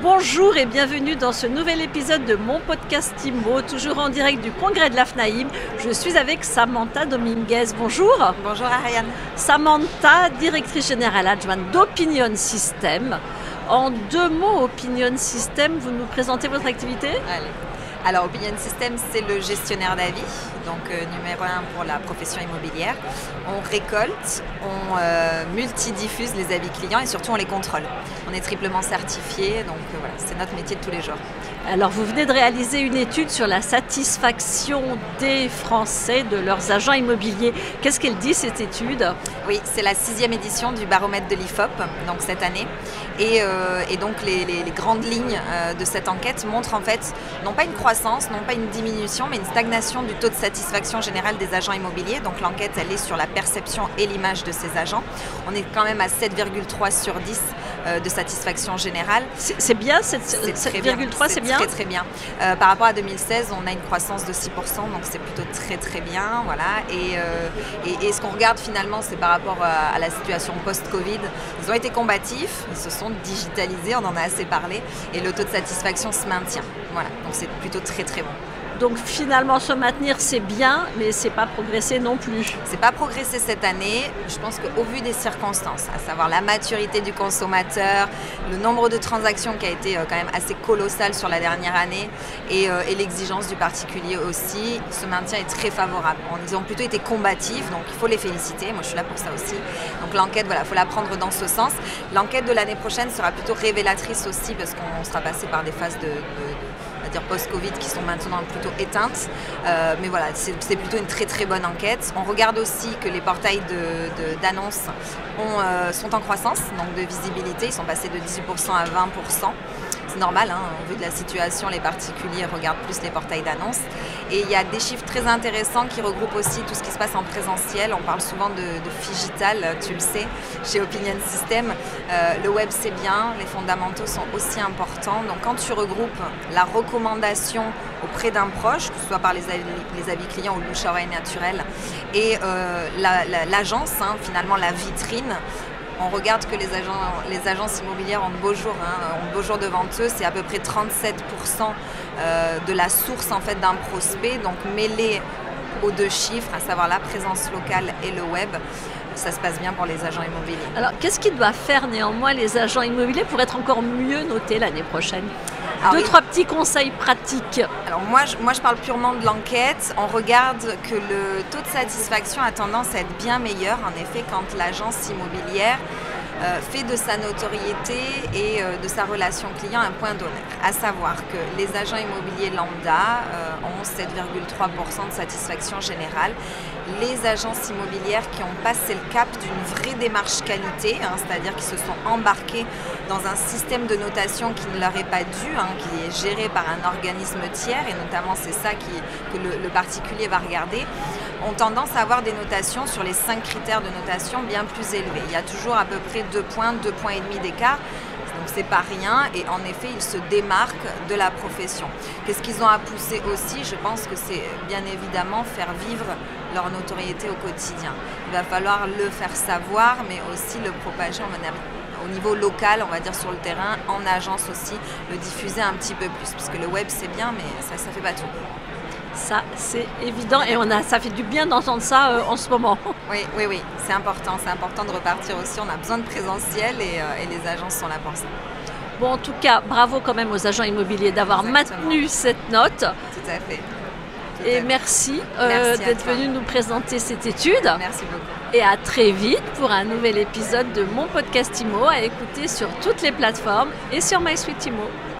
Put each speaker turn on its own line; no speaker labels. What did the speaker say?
Bonjour et bienvenue dans ce nouvel épisode de mon podcast IMO, toujours en direct du congrès de l'AFNAIM. Je suis avec Samantha Dominguez. Bonjour.
Bonjour Ariane.
Samantha, directrice générale adjointe d'Opinion System. En 2 mots, Opinion System, vous nous présentez votre activité ?
Allez. Alors Opinion System, c'est le gestionnaire d'avis, donc numéro 1 pour la profession immobilière. On récolte, on multidiffuse les avis clients et surtout on les contrôle. On est triplement certifié, donc voilà, c'est notre métier de tous les jours.
Alors vous venez de réaliser une étude sur la satisfaction des Français de leurs agents immobiliers. Qu'est-ce qu'elle dit cette étude ?
Oui, c'est la 6e édition du baromètre de l'IFOP, donc cette année. Et donc les grandes lignes de cette enquête montrent en fait non pas une croissance, non pas une diminution, mais une stagnation du taux de satisfaction générale des agents immobiliers. Donc l'enquête, elle est sur la perception et l'image de ces agents. On est quand même à 7,3 sur 10 de satisfaction générale.
C'est bien, 7,3 c'est bien.
Très très bien. Par rapport à 2016, on a une croissance de 6%, donc c'est plutôt très très bien. Voilà. Et ce qu'on regarde finalement, c'est par rapport à la situation post-Covid. Ils ont été combatifs, ils se sont digitalisés, on en a assez parlé, et le taux de satisfaction se maintient. Voilà, donc c'est plutôt très très bon.
Donc finalement se maintenir c'est bien, mais c'est pas progresser non plus.
C'est pas progresser cette année. Je pense qu'au vu des circonstances, à savoir la maturité du consommateur, le nombre de transactions qui a été quand même assez colossal sur la dernière année, et l'exigence du particulier aussi, ce maintien est très favorable. Ils ont plutôt été combatifs, donc il faut les féliciter. Moi je suis là pour ça aussi. Donc l'enquête, voilà, faut la prendre dans ce sens. L'enquête de l'année prochaine sera plutôt révélatrice aussi parce qu'on sera passé par des phases dire post-Covid qui sont maintenant plutôt éteintes. Mais voilà, c'est plutôt une très très bonne enquête. On regarde aussi que les portails d'annonces sont en croissance, donc de visibilité. Ils sont passés de 18% à 20%. C'est normal, au vu de la situation, les particuliers regardent plus les portails d'annonces. Et il y a des chiffres très intéressants qui regroupent aussi tout ce qui se passe en présentiel. On parle souvent de Figital, tu le sais, chez Opinion System. Le web, c'est bien, les fondamentaux sont aussi importants. Donc quand tu regroupes la recommandation auprès d'un proche, que ce soit par les avis clients ou le bouche-à-oreille naturel, et l'agence, finalement la vitrine, on regarde que les agences immobilières ont de beaux jours, ont de beaux jours devant eux. C'est à peu près 37% de la source en fait, d'un prospect. Donc mêlé aux 2 chiffres, à savoir la présence locale et le web, ça se passe bien pour les agents immobiliers. Alors
qu'est-ce qu'ils doivent faire néanmoins les agents immobiliers pour être encore mieux notés l'année prochaine ? 2-3 petits conseils pratiques.
Alors moi je parle purement de l'enquête. On regarde que le taux de satisfaction a tendance à être bien meilleur, en effet, quand l'agence immobilière fait de sa notoriété et de sa relation client un point d'honneur. À savoir que les agents immobiliers lambda ont 7,3% de satisfaction générale. Les agences immobilières qui ont passé le cap d'une vraie démarche qualité, c'est-à-dire qui se sont embarquées dans un système de notation qui ne leur est pas dû, qui est géré par un organisme tiers, et notamment c'est ça que le particulier va regarder, ont tendance à avoir des notations sur les 5 critères de notation bien plus élevés. Il y a toujours à peu près 2 points et demi d'écart. Donc c'est pas rien, et en effet ils se démarquent de la profession. Qu'est-ce qu'ils ont à pousser aussi ? Je pense que c'est bien évidemment faire vivre leur notoriété au quotidien. Il va falloir le faire savoir, mais aussi le propager au niveau local, on va dire sur le terrain, en agence aussi, le diffuser un petit peu plus, parce que le web c'est bien, mais ça fait pas tout.
Ça, c'est évident, et ça fait du bien d'entendre ça en ce moment.
Oui, c'est important de repartir aussi. On a besoin de présentiel et les agences sont là pour ça.
Bon, en tout cas, bravo quand même aux agents immobiliers d'avoir maintenu cette note.
Tout à fait.
Et merci d'être venu nous présenter cette étude.
Merci beaucoup.
Et à très vite pour un nouvel épisode de mon podcast IMO à écouter sur toutes les plateformes et sur MySuite IMO.